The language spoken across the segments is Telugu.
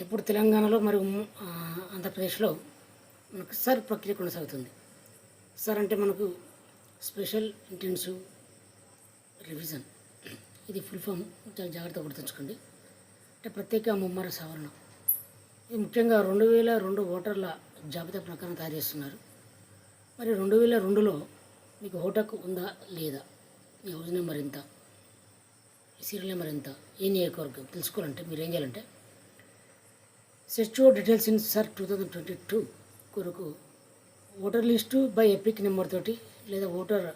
ఇప్పుడు తెలంగాణలో మరియు ఆంధ్రప్రదేశ్లో మనకు సర్ ప్రక్రియ కొనసాగుతుంది. సర్ అంటే మనకు స్పెషల్ ఇంటెన్సివ్ రివిజన్. ఇది ఫుల్ ఫామ్ చాలా జాగ్రత్తగా గుర్తుంచుకోండి. అంటే ప్రత్యేక ముమ్మర సవరణ. ఇది ముఖ్యంగా 2002 ఓటర్ల జాబితా ప్రకారం తయారు చేస్తున్నారు. మరి 2002లో మీకు ఓటకు ఉందా లేదా, మీ హౌస్ నెంబర్ ఎంత, సీరియల్ నెంబర్ ఎంత, ఏ నియోజకవర్గం తెలుసుకోవాలంటే మీరు ఏం చేయాలంటే సెర్చ్ డీటెయిల్స్ ఇన్ సర్ 2022 కొరకు voter list by epic number తోటి లేదా ఓటర్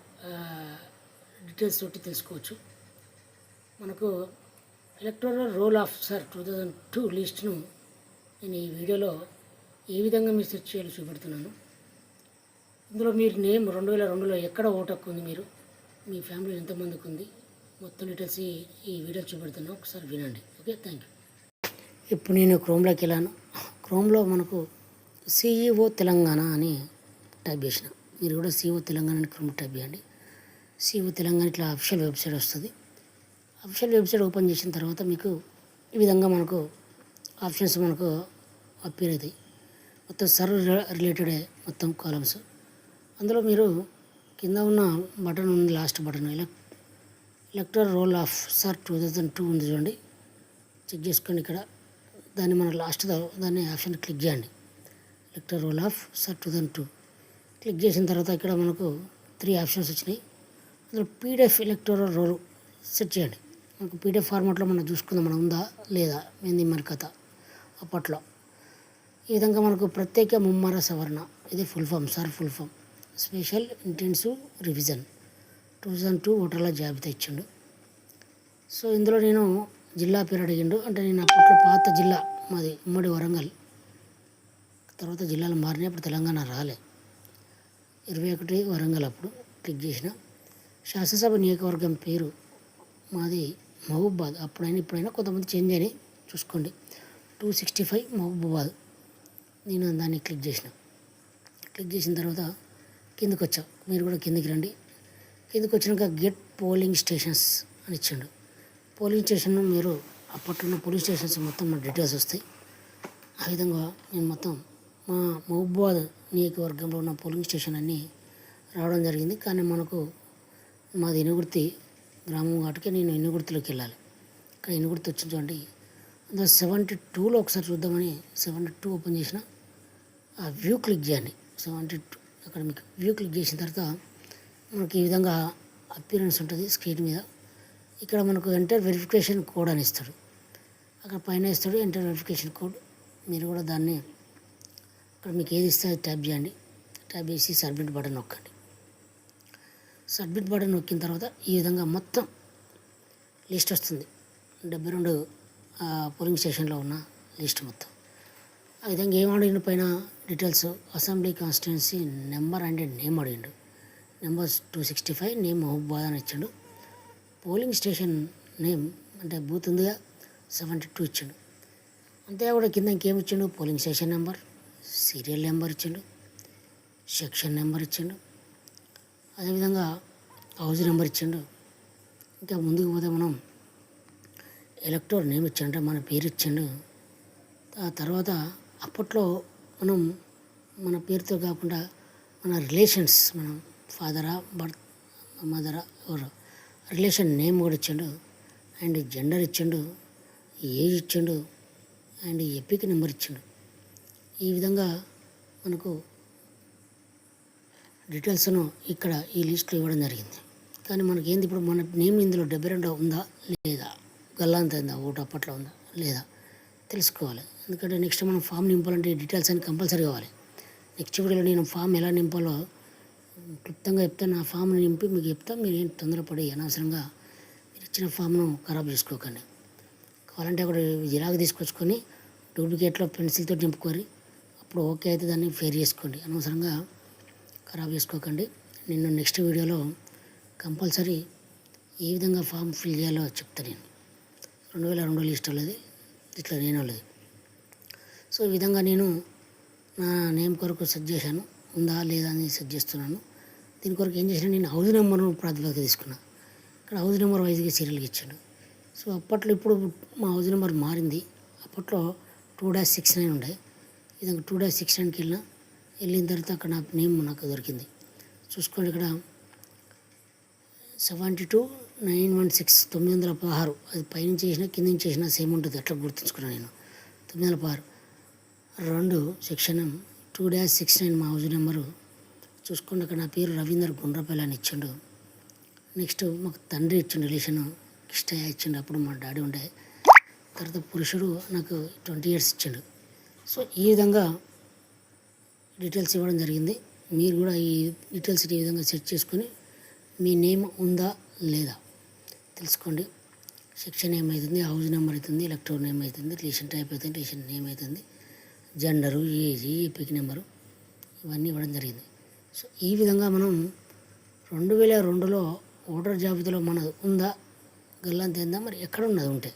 డీటెయిల్స్ తోటి తెలుసుకోవచ్చు. మనకు ఎలక్టోరల్ రోల్ ఆఫ్ సర్ 2002 లిస్ట్ను నేను ఈ వీడియోలో ఏ విధంగా మీరు సెర్చ్ చేయాలో చూపెడుతున్నాను. ఇందులో మీరు నేమ్ 2002లో ఎక్కడ ఓటు హక్కు ఉంది, మీరు మీ ఫ్యామిలీలో ఎంతమందికి ఉంది, మొత్తం డీటెయిల్స్ ఈ వీడియో చూపెడుతున్నాను. ఒకసారి వినండి. Okay, thank you. ఇప్పుడు నేను క్రోమ్లోకి వెళ్ళాను. క్రోమ్లో మనకు సిఈఓ తెలంగాణ అని టైప్ చేసిన. మీరు కూడా సిఈఓ తెలంగాణ అని క్రోమ్ టైప్ చేయండి. సిఈఓ తెలంగాణ ఇట్లా అఫీషియల్ వెబ్సైట్ వస్తుంది. అఫీషియల్ వెబ్సైట్ ఓపెన్ చేసిన తర్వాత మీకు ఈ విధంగా మనకు ఆప్షన్స్ మనకు అప్పీర్ అవుతాయి. మొత్తం సర్వ్ రిలేటెడే మొత్తం కాలమ్స్. అందులో మీరు కింద ఉన్న బటన్ ఉంది, last button electoral roll of sir 2002 ఉంది చూడండి. చెక్ చేసుకోండి. ఇక్కడ దాన్ని మన లాస్ట్ దాన్ని ఆప్షన్ క్లిక్ చేయండి. Electoral roll of sir 2002 click చేసిన తర్వాత ఇక్కడ మనకు 3 ఆప్షన్స్ వచ్చినాయి. అందులో పీడిఎఫ్ ఎలక్టోరల్ రోల్ సెట్ చేయండి. మనకు పీడిఎఫ్ ఫార్మాట్లో మనం చూసుకుందాం, మనం ఉందా లేదా ఏంది మన కథ అప్పట్లో. ఈ విధంగా మనకు ప్రత్యేక ముమ్మర సవరణ, ఇది full form, sir full form special intensive revision 2002 ఓటర్ల జాబితా ఇచ్చిండు. సో ఇందులో నేను జిల్లా పేరు అడిగిండు. అంటే నేను అప్పట్లో పాత జిల్లా మాది ఉమ్మడి వరంగల్, తర్వాత జిల్లాలు మారినాయి. అప్పుడు తెలంగాణ రాలే. 21 వరంగల్ అప్పుడు క్లిక్ చేసిన. శాసనసభ నియోజకవర్గం పేరు మాది మహబూబాద్. అప్పుడైనా ఇప్పుడైనా కొంతమంది చేంజ్ అయినాయి, చూసుకోండి. 265 మహబూబాద్. నేను దాన్ని క్లిక్ చేసిన. క్లిక్ చేసిన తర్వాత కిందకి వచ్చా. మీరు కూడా కిందికి రండి. కిందకి వచ్చినాక గెట్ పోలింగ్ స్టేషన్స్ అని ఇచ్చిండు. పోలింగ్ స్టేషన్ మీరు అప్పట్లో ఉన్న పోలింగ్ స్టేషన్స్ మొత్తం మన డీటెయిల్స్ వస్తాయి. ఆ విధంగా నేను మొత్తం మా మహబూబాద్ నియోజకవర్గంలో ఉన్న పోలింగ్ స్టేషన్ అన్నీ రావడం జరిగింది. కానీ మనకు మాది ఇనుగుర్తి గ్రామం కాబట్టి నేను ఇనుగుర్తిలోకి వెళ్ళాలి. ఇక్కడ ఇనుగుర్తి వచ్చింది చూడండి. అందులో 72లో ఒకసారి చూద్దామని 72 ఓపెన్ చేసిన. ఆ వ్యూ క్లిక్ చేయండి. 72 అక్కడ మీకు వ్యూ క్లిక్ చేసిన తర్వాత మనకి ఈ విధంగా అపీరెన్స్ ఉంటుంది స్క్రీన్ మీద. ఇక్కడ మనకు ఎంటర్ వెరిఫికేషన్ కోడ్ అని ఇస్తాడు. అక్కడ పైన ఇస్తాడు ఎంటర్ వెరిఫికేషన్ కోడ్. మీరు కూడా దాన్ని అక్కడ మీకు ఏది ఇస్తే అది ట్యాప్ చేయండి. ట్యాప్ చేసి సబ్మిట్ బటన్ నొక్కండి. సబ్మిట్ బటన్ నొక్కిన తర్వాత ఈ విధంగా మొత్తం లిస్ట్ వస్తుంది. 72 పోలింగ్ స్టేషన్లో ఉన్న లిస్ట్ మొత్తం. ఆ విధంగా ఏం అడిగిండు పైన details, assembly constituency number and name అడిగిండు. నెంబర్ 265, నేమ్ మహబూబాద్ అని ఇచ్చాడు. పోలింగ్ స్టేషన్ నేమ్ అంటే బూత్ ఉందిగా 72 ఇచ్చాడు. అంతే కూడా కింద ఇంకేమి ఇచ్చాడు, polling station number, serial number ఇచ్చాడు, సెక్షన్ నెంబర్ ఇచ్చాడు, అదేవిధంగా హౌస్ నెంబర్ ఇచ్చాడు. ఇంకా ముందుకు పోతే మనం ఎలక్టోర్ నేమ్ ఇచ్చాడు, అంటే మన పేరు ఇచ్చాడు. ఆ తర్వాత అప్పట్లో మనం మన పేరుతో కాకుండా మన రిలేషన్స్, మనం ఫాదరా మదరా ఎవరు రిలేషన్ నేమ్ కూడా ఇచ్చాడు. అండ్ జెండర్ ఇచ్చాడు, ఏజ్ ఇచ్చాడు, అండ్ ఎపిక్ నెంబర్ ఇచ్చాడు. ఈ విధంగా మనకు డీటెయిల్స్ను ఇక్కడ ఈ లిస్ట్లో ఇవ్వడం జరిగింది. కానీ మనకి ఏంది, ఇప్పుడు మన నేమ్ ఇందులో 72 ఉందా లేదా, గల్లాంత ఉందా, ఓటు అప్పట్లో ఉందా లేదా తెలుసుకోవాలి. ఎందుకంటే నెక్స్ట్ మనం ఫామ్ నింపాలంటే ఈ డీటెయిల్స్ అని కంపల్సరీ కావాలి. నెక్స్ట్ వీడియోలో నేను ఫామ్ ఎలా నింపాలో క్లుప్తంగా చెప్తాను. ఆ ఫామ్ని నింపి మీకు చెప్తా. మీరు ఏం తొందరపడి అనవసరంగా మీరు ఇచ్చిన ఫామ్ను ఖరాబ్ చేసుకోకండి. కావాలంటే అక్కడ జిరాక్ తీసుకొచ్చుకొని డూప్లికేట్లో పెన్సిల్తో నింపుకొని అప్పుడు ఓకే అయితే దాన్ని ఫేర్ చేసుకోండి. అనవసరంగా ఖరాబ్ చేసుకోకండి. నేను నెక్స్ట్ వీడియోలో కంపల్సరీ ఏ విధంగా ఫామ్ ఫిల్ చేయాలో చెప్తాను. నేను 2002 లిస్ట్ వాళ్ళది, ఇట్లా నేను వాళ్ళది. సో ఈ విధంగా నేను నా నేమ్ కొరకు సెట్ చేశాను, ఉందా లేదా అని సెట్ చేస్తున్నాను. దీని కొరకు ఏం చేసినా నేను హౌస్ నెంబర్ను ప్రాతిపదిక తీసుకున్నా. ఇక్కడ హౌస్ నెంబర్ వైజ్గా సీరియల్గా ఇచ్చాడు. సో అప్పట్లో ఇప్పుడు మా హౌస్ నెంబర్ మారింది. అప్పట్లో 2-69 ఉండే. ఈ విధంగా 2-69కి వెళ్ళిన తర్వాత అక్కడ నా నేమ్ నాకు దొరికింది. చూసుకోండి ఇక్కడ 72,916 916. అది పైనుంచి చేసినా కింద నుంచి చేసినా సేమ్ ఉంటుంది. అట్లా గుర్తుంచుకున్నాను నేను. 916 2 సెక్షన్ 2-69 మా హౌస్ నెంబరు. చూసుకోండి అక్కడ నా పేరు రవీందర్ గుండ్రపల్లి అని ఇచ్చిండు. నెక్స్ట్ మాకు తండ్రి ఇచ్చిండు, రిలేషన్ కిష్టయ్య ఇచ్చిండు. అప్పుడు మా డాడీ ఉండే. తర్వాత పురుషుడు నాకు 20 years ఇచ్చిండు. సో ఈ విధంగా డీటెయిల్స్ ఇవ్వడం జరిగింది. మీరు కూడా ఈ డీటెయిల్స్ ఈ విధంగా సెట్ చేసుకొని మీ నేమ్ ఉందా లేదా తెలుసుకోండి. సెక్షన్ నేమ్ అవుతుంది, హౌస్ నెంబర్ అవుతుంది, ఎలక్టోర్ నేమ్ అవుతుంది, రిలేషన్ టైప్ అవుతుంది, రిలేషన్ నేమ్ అవుతుంది, జెండరు, ఏజ్, పిక్ నెంబరు ఇవన్నీ ఇవ్వడం జరిగింది. సో ఈ విధంగా మనం 2002లో ఓటర్ జాబితాలో మనది ఉందా, గల్లంతైందా, మరి ఎక్కడ ఉన్నది ఉంటే.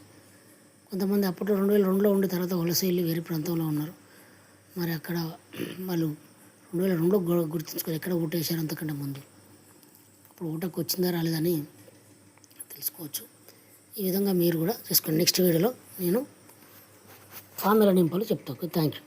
కొంతమంది అప్పట్లో 2002లో ఉండి తర్వాత వలస వెళ్ళి వేరే ప్రాంతంలో ఉన్నారు. మరి అక్కడ వాళ్ళు 2002లో గుర్తుంచుకొని ఎక్కడ ఓటేశారు అంతకంటే ముందు. అప్పుడు ఓటకు వచ్చిందా రాలేదని తెలుసుకోవచ్చు. ఈ విధంగా మీరు కూడా చేసుకోండి. నెక్స్ట్ వీడియోలో నేను ఫామ్ ఎలా నింపాలో చెప్తాను. Thank you.